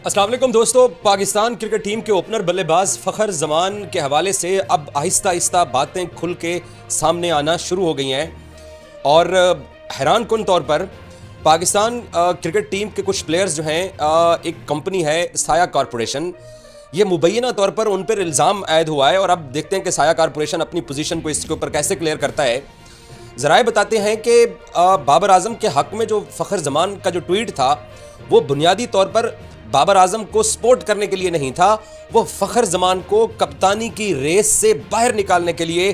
अस्सलाम वालेकुम दोस्तों। पाकिस्तान क्रिकेट टीम के ओपनर बल्लेबाज फ़खर जमान के हवाले से अब आहिस्ता आहिस्ता बातें खुल के सामने आना शुरू हो गई हैं और हैरान कुन तौर पर पाकिस्तान क्रिकेट टीम के कुछ प्लेयर्स जो हैं, एक कंपनी है साया कॉरपोरेशन, ये मुबैना तौर पर उन पर इल्ज़ाम आयद हुआ है और अब देखते हैं कि साया कॉरपोरेशन अपनी पोजीशन को इसके ऊपर कैसे क्लियर करता है। ज़राए बताते हैं कि बाबर आजम के हक़ में जो फ़खर जमान का जो ट्वीट था वो बुनियादी तौर पर बाबर आजम को सपोर्ट करने के लिए नहीं था, वो फ़खर जमान को कप्तानी की रेस से बाहर निकालने के लिए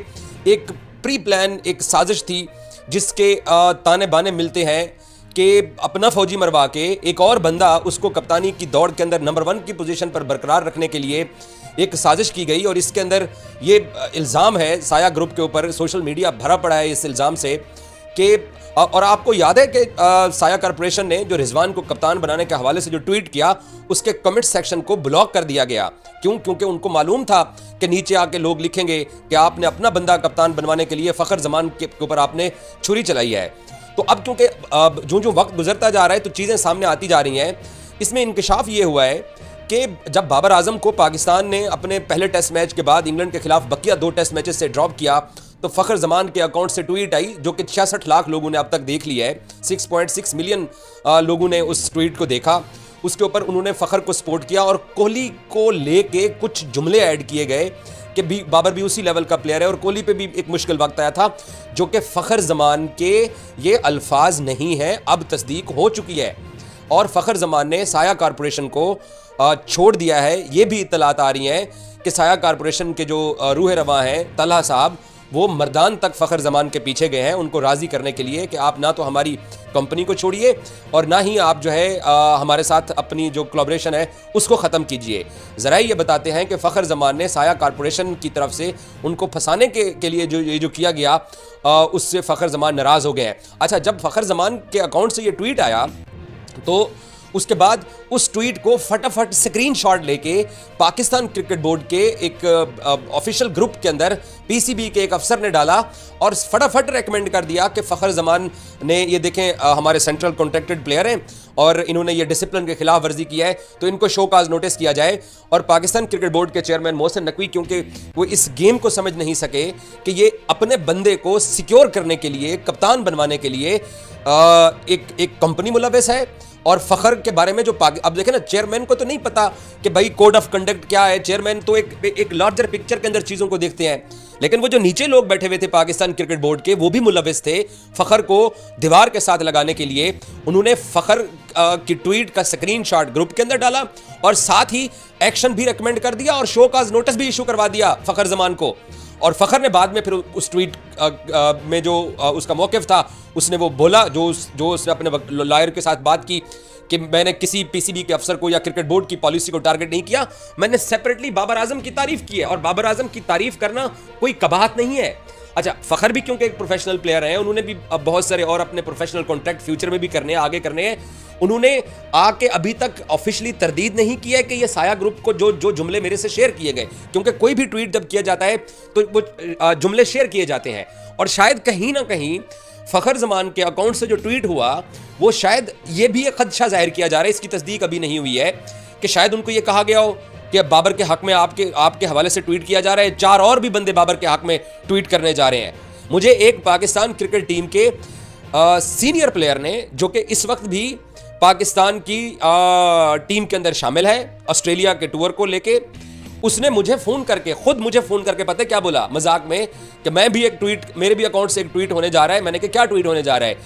एक प्री प्लान, एक साजिश थी जिसके ताने बाने मिलते हैं कि अपना फौजी मरवा के एक और बंदा उसको कप्तानी की दौड़ के अंदर नंबर 1 की पोजीशन पर बरकरार रखने के लिए एक साजिश की गई। और इसके अंदर ये इल्ज़ाम है साया ग्रुप के ऊपर, सोशल मीडिया भरा पड़ा है इस इल्ज़ाम से कि और आपको याद है कि साया कॉरपोरेशन ने जो रिजवान को कप्तान बनाने के हवाले से जो ट्वीट किया उसके कमेंट सेक्शन को ब्लॉक कर दिया गया। क्यों? क्योंकि उनको मालूम था कि नीचे आके लोग लिखेंगे कि आपने अपना बंदा कप्तान बनवाने के लिए फ़खर जमान के ऊपर आपने छुरी चलाई है। तो अब क्योंकि जो जो वक्त गुजरता जा रहा है तो चीज़ें सामने आती जा रही हैं। इसमें इंकशाफ ये हुआ है कि जब बाबर आजम को पाकिस्तान ने अपने पहले टेस्ट मैच के बाद इंग्लैंड के खिलाफ बकिया 2 टेस्ट मैचेस से ड्रॉप किया तो फ़खर जमान के अकाउंट से ट्वीट आई जो कि 66 लाख लोगों ने अब तक देख लिया है। 6.6 मिलियन लोगों ने उस ट्वीट को देखा। उसके ऊपर उन्होंने फ़खर को सपोर्ट किया और कोहली को लेके कुछ जुमले ऐड किए गए कि बाबर भी उसी लेवल का प्लेयर है और कोहली पे भी एक मुश्किल वक्त आया था, जो कि फ़खर जमान के ये अल्फाज नहीं हैं, अब तस्दीक हो चुकी है। और फ़खर जमान ने साया कॉरपोरेशन को छोड़ दिया है। ये भी इत्तलात आ रही हैं कि साया कॉरपोरेशन के जो रूह रवां हैं तलहा साहब, वो मर्दान तक फ़खर जमान के पीछे गए हैं उनको राज़ी करने के लिए कि आप ना तो हमारी कंपनी को छोड़िए और ना ही आप जो है हमारे साथ अपनी जो कोलैबोरेशन है उसको ख़त्म कीजिए। ज़रा ये बताते हैं कि फ़खर जमान ने साया कॉरपोरेशन की तरफ से उनको फंसाने के लिए जो किया गया उससे फ़खर जमान नाराज़ हो गए हैं। अच्छा, जब फ़खर जमान के अकाउंट से ये ट्वीट आया तो उसके बाद उस ट्वीट को फटाफट स्क्रीनशॉट लेके पाकिस्तान क्रिकेट बोर्ड के एक ऑफिशियल ग्रुप के अंदर पीसीबी के एक अफसर ने डाला और फटाफट रेकमेंड कर दिया कि फ़खर जमान ने ये देखें हमारे सेंट्रल कॉन्ट्रैक्टेड प्लेयर हैं और इन्होंने ये डिसिप्लिन के खिलाफ वर्जी किया है तो इनको शो काज नोटिस किया जाए। और पाकिस्तान क्रिकेट बोर्ड के चेयरमैन मोहसिन नकवी, क्योंकि वो इस गेम को समझ नहीं सके कि ये अपने बंदे को सिक्योर करने के लिए, कप्तान बनवाने के लिए एक कंपनी मुलविस है और फ़खर के बारे में जो अब देखें ना, चेयरमैन को तो नहीं पता कि भाई कोड ऑफ कंडक्ट क्या है। चेयरमैन तो एक लार्जर पिक्चर के अंदर चीज़ों को देखते हैं, लेकिन वो जो नीचे लोग बैठे हुए थे पाकिस्तान क्रिकेट बोर्ड के, वो भी मुलविस थे फ़खर को दीवार के साथ लगाने के लिए। उन्होंने फ़खर की ट्वीट का स्क्रीनशॉट ग्रुप के अंदर डाला और साथ ही एक्शन भी रिकमेंड कर दिया और शो काज नोटिस भी इशू करवा दिया फ़खर जमान को। और फ़खर ने बाद में फिर उस ट्वीट में जो उसका मौक़िफ़ था उसने वो बोला, जो उसने अपने लॉयर के साथ बात की कि मैंने किसी पीसीबी के अफसर को या क्रिकेट बोर्ड की पॉलिसी को टारगेट नहीं किया, मैंने सेपरेटली बाबर आजम की तारीफ़ की है और बाबर आजम की तारीफ़ करना कोई कबाहत नहीं है। अच्छा, फ़खर भी क्योंकि एक प्रोफेशनल प्लेयर हैं, उन्होंने भी बहुत सारे और अपने प्रोफेशनल कॉन्ट्रैक्ट फ्यूचर में भी करने हैं, आगे करने हैं। उन्होंने आके अभी तक ऑफिशियली तरदीद नहीं किया है कि ये साया ग्रुप को जो जुमले मेरे से शेयर किए गए, क्योंकि कोई भी ट्वीट जब किया जाता है तो वो जुमले शेयर किए जाते हैं और शायद कहीं ना कहीं फ़खर जमान के अकाउंट से जो ट्वीट हुआ वो शायद ये भी एक खदशा जाहिर किया जा रहा है, इसकी तस्दीक अभी नहीं हुई है, कि शायद उनको ये कहा गया हो कि अब बाबर के हक में आपके हवाले से ट्वीट किया जा रहा है, 4 और भी बंदे बाबर के हक में ट्वीट करने जा रहे हैं। मुझे एक पाकिस्तान क्रिकेट टीम के सीनियर प्लेयर ने, जो कि इस वक्त भी पाकिस्तान की टीम के अंदर शामिल है ऑस्ट्रेलिया के टूर को लेके, उसने खुद मुझे फ़ोन करके पता है क्या बोला मजाक में कि मैं भी एक ट्वीट, मेरे भी अकाउंट से एक ट्वीट होने जा रहा है। मैंने कहा क्या ट्वीट होने जा रहा है?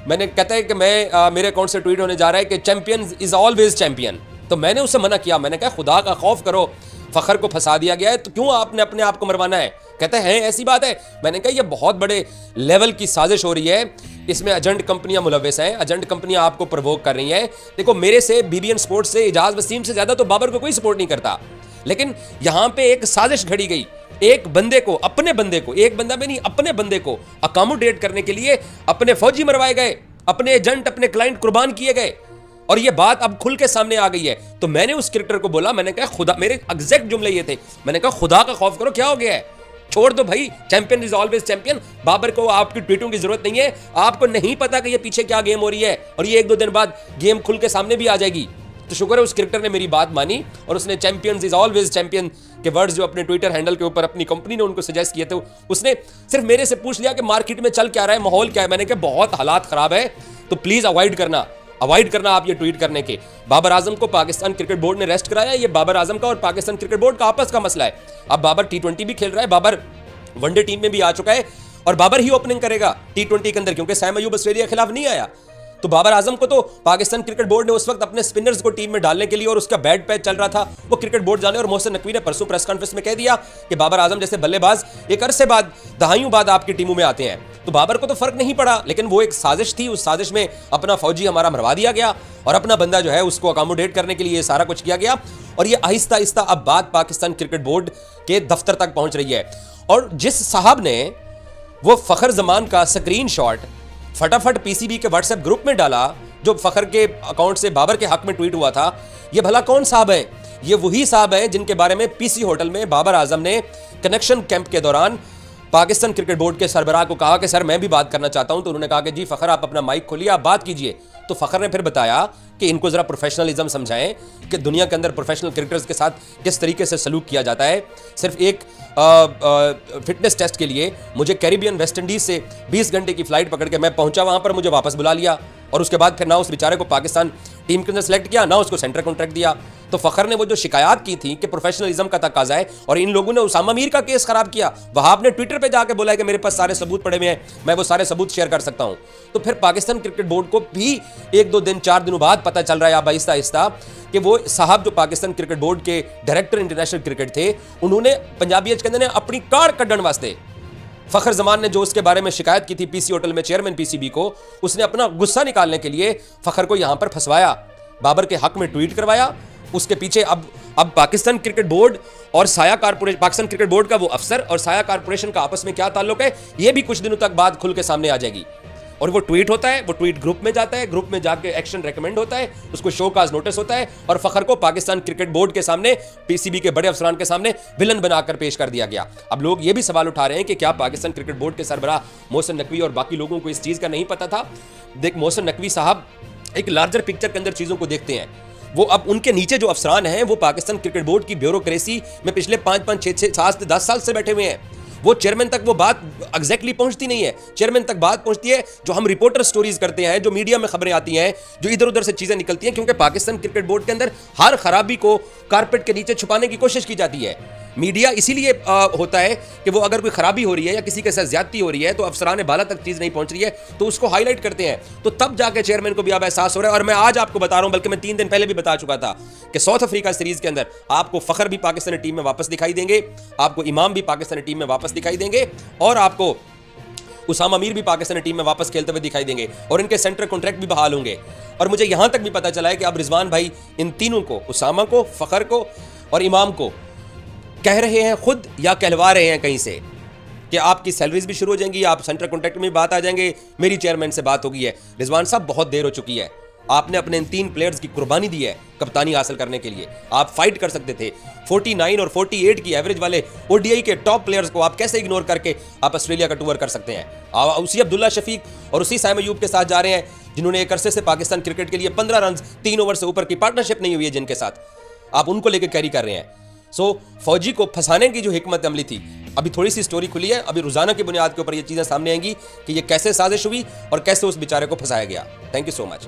मैंने कहता है कि मेरे अकाउंट से ट्वीट होने जा रहा है कि चैंपियन इज़ ऑलवेज चैंपियन। तो मैंने उससे मना किया, मैंने कहा खुदा का खौफ करो, फ़खर को फंसा दिया गया है तो क्यों आपने अपने आप को मरवाना है? कहते हैं ऐसी बात है। मैंने कहा ये बहुत बड़े लेवल की साजिश हो रही है, इसमें एजेंट कंपनियां मुलविस हैं, एजेंट कंपनियां आपको प्रवोक कर रही हैं। देखो, मेरे से, बीबीएन स्पोर्ट्स से, इजाज़ वसीम से ज़्यादा तो बाबर को कोई सपोर्ट नहीं करता, लेकिन यहाँ पे एक साजिश घड़ी गई, एक बंदे को, अपने बंदे को, एक बंदा में नहीं अपने बंदे को अकोमोडेट करने के लिए अपने फौजी मरवाए गए, अपने एजेंट, अपने क्लाइंट कुर्बान किए गए और ये बात अब खुल के सामने आ गई है। तो मैंने उस क्रिकेटर को बोला, मैंने कहा खुदा, मेरे एग्जैक्ट जुमले ये थे, मैंने कहा खुदा का खौफ करो, क्या हो गया है? छोड़ दो भाई, champion is always champion. Babar को आपकी ट्वीटों की जरूरत नहीं है, आपको नहीं पता कि ये पीछे क्या गेम हो रही है और ये 1-2 दिन बाद गेम खुल के सामने भी आ जाएगी। तो शुक्र है उस क्रिकेटर ने मेरी बात मानी और उसने चैंपियंस इज ऑलवेज चैंपियन के वर्ड्स जो अपने ट्विटर हैंडल के ऊपर अपनी कंपनी ने उनको सजेस्ट किए थे, उसने सिर्फ मेरे से पूछ लिया कि मार्केट में चल क्या रहा है, माहौल क्या है। मैंने कहा बहुत हालात खराब है, तो प्लीज अवॉइड करना आप ये ट्वीट करने के। बाबर आजम को पाकिस्तान क्रिकेट बोर्ड ने रेस्ट कराया, ये बाबर आजम का और पाकिस्तान क्रिकेट बोर्ड का आपस का मसला है। अब बाबर T20 भी खेल रहा है, बाबर वनडे टीम में भी आ चुका है और बाबर ही ओपनिंग करेगा T20 के अंदर, क्योंकि सैम अयूब ऑस्ट्रेलिया के खिलाफ नहीं आया। तो बाबर आजम को तो पाकिस्तान क्रिकेट बोर्ड ने उस वक्त अपने स्पिनर्स को टीम में डालने के लिए, और उसका बैड पैच चल रहा था, वो क्रिकेट बोर्ड जाने। और मोहसिन नकवी ने परसों प्रेस कॉन्फ्रेंस में कह दिया कि बाबर आजम जैसे बल्लेबाज एक अरसे बाद, दहाइयों बाद आपकी टीमों में आते हैं। तो बाबर को तो फर्क नहीं पड़ा, लेकिन वो एक साजिश थी, उस साजिश में अपना फौजी हमारा मरवा दिया गया और अपना बंदा जो है उसको अकोमोडेट करने के लिए सारा कुछ किया गया। और ये आहिस्ता आहिस्ता अब बात पाकिस्तान क्रिकेट बोर्ड के दफ्तर तक पहुंच रही है। और जिस साहब ने वो फखर जमान का स्क्रीनशॉट फटाफट पीसीबी के व्हाट्सएप ग्रुप में डाला, जो फखर के अकाउंट से बाबर के हक में ट्वीट हुआ था, ये भला कौन साहब है? ये वही साहब हैं जिनके बारे में पीसी होटल में बाबर आजम ने कनेक्शन कैंप के दौरान पाकिस्तान क्रिकेट बोर्ड के सरबराह को कहा कि सर मैं भी बात करना चाहता हूं। तो उन्होंने कहा कि जी फखर आप अपना माइक खोलिए, आप बात कीजिए। तो फखर ने फिर बताया कि इनको जरा प्रोफेशनलिज्म समझाएं कि दुनिया के अंदर प्रोफेशनल क्रिकेटर्स के साथ किस तरीके से सलूक किया जाता है। सिर्फ एक फिटनेस टेस्ट के लिए मुझे कैरिबियन वेस्ट इंडीज से 20 घंटे की फ्लाइट पकड़ के मैं पहुंचा वहां पर, मुझे वापस बुला लिया और उसके बाद फिर ना उस बेचारे को पाकिस्तान टीम के अंदर सेलेक्ट किया, ना उसको सेंटर कॉन्ट्रैक्ट दिया। तो फखर ने वो जो शिकायत की थी कि प्रोफेशनलिज्म का तकाजा है, और इन लोगों ने उसामा मीर का केस खराब किया, वहाब ने ट्विटर पे जाके बोला है कि मेरे पास सारे सबूत पड़े हुए हैं, मैं वो सारे सबूत शेयर कर सकता हूं। तो फिर पाकिस्तान क्रिकेट बोर्ड को भी 1-2 दिन 4 दिनों बाद पता चल रहा है अब आहिस्ता आहिस्ता कि वो साहब जो पाकिस्तान क्रिकेट बोर्ड के डायरेक्टर इंटरनेशनल क्रिकेट थे, उन्होंने पंजाबी कहते ने अपनी कार कड्डन वास्ते फखर जमान ने जो उसके बारे में शिकायत की थी पीसी होटल में चेयरमैन पीसीबी को, उसने अपना गुस्सा निकालने के लिए फखर को यहां पर फंसवाया, बाबर के हक में ट्वीट करवाया। उसके पीछे अब पाकिस्तान क्रिकेट बोर्ड और साया कारपोरेशन, पाकिस्तान क्रिकेट बोर्ड का वो अफसर और साया कारपोरेशन का आपस में क्या ताल्लुक है, ये भी कुछ दिनों तक बाद खुल के सामने आ जाएगी। और वो ट्वीट होता है, वो ट्वीट ग्रुप में जाता है, ग्रुप में जाके एक्शन रेकमेंड होता है, उसको शो काज नोटिस होता है और फखर को पाकिस्तान क्रिकेट बोर्ड के सामने, पीसीबी के बड़े अफसरान के सामने विलन बनाकर पेश कर दिया गया। अब लोग ये भी सवाल उठा रहे हैं कि क्या पाकिस्तान क्रिकेट बोर्ड के सरबराह मोहसिन नकवी और बाकी लोगों को इस चीज का नहीं पता था? देख, मोहसिन नकवी साहब एक लार्जर पिक्चर के अंदर चीजों को देखते हैं। वो अब उनके नीचे जो अफसरान हैं वो पाकिस्तान क्रिकेट बोर्ड की ब्यूरोक्रेसी में पिछले 5-5, 6-6, 7 से 10 साल से बैठे हुए हैं। वो चेयरमैन तक वो बात एग्जैक्टली पहुंचती नहीं है, चेयरमैन तक बात पहुंचती है जो हम रिपोर्टर स्टोरीज करते हैं, जो मीडिया में खबरें आती हैं, जो इधर उधर से चीजें निकलती हैं, क्योंकि पाकिस्तान क्रिकेट बोर्ड के अंदर हर खराबी को कारपेट के नीचे छुपाने की कोशिश की जाती है। मीडिया इसीलिए होता है कि वो अगर कोई खराबी हो रही है या किसी के साथ ज्यादती हो रही है तो अफसरान बाला तक चीज नहीं पहुंच रही है तो उसको हाईलाइट करते हैं, तो तब जाके चेयरमैन को भी अब एहसास हो रहा है। और मैं आज आपको बता रहा हूं, बल्कि मैं 3 दिन पहले भी बता चुका था कि साउथ अफ्रीका सीरीज के अंदर आपको फखर भी पाकिस्तानी टीम में वापस दिखाई देंगे, आपको इमाम भी पाकिस्तानी टीम में वापस दिखाई देंगे और आपको उसामा मीर भी पाकिस्तानी टीम में वापस खेलते हुए दिखाई देंगे और इनके सेंटर कॉन्ट्रैक्ट भी बहाल होंगे। और मुझे यहां तक भी पता चला है कि अब रिजवान भाई इन तीनों को, उसामा को, फखर को और इमाम को कह रहे हैं खुद या कहलवा रहे हैं कहीं से कि आपकी सैलरीज भी शुरू हो जाएंगी, आप सेंटर कॉन्ट्रैक्ट में बात आ जाएंगे, मेरी चेयरमैन से बात हो गई है। रिजवान साहब बहुत देर हो चुकी है, आपने अपने इन 3 प्लेयर्स की कुर्बानी दी है कप्तानी हासिल करने के लिए। आप फाइट कर सकते थे, 49 और 48 की एवरेज वाले ओडीआई के टॉप प्लेयर्स को आप कैसे इग्नोर करके आप ऑस्ट्रेलिया का टूर कर सकते हैं। उसी अब्दुल्ला शफीक और उसी सैम अयूब के साथ जा रहे हैं जिन्होंने एक अरसे से पाकिस्तान क्रिकेट के लिए 15 रन 3 ओवर से ऊपर की पार्टनरशिप नहीं हुई है जिनके साथ, आप उनको लेकर कैरी कर रहे हैं। सो फौजी को फंसाने की जो हिकमत अमली थी, अभी थोड़ी सी स्टोरी खुली है, अभी रोजाना की बुनियाद के ऊपर ये चीजें सामने आएंगी कि ये कैसे साजिश हुई और कैसे उस बेचारे को फंसाया गया। Thank you so much.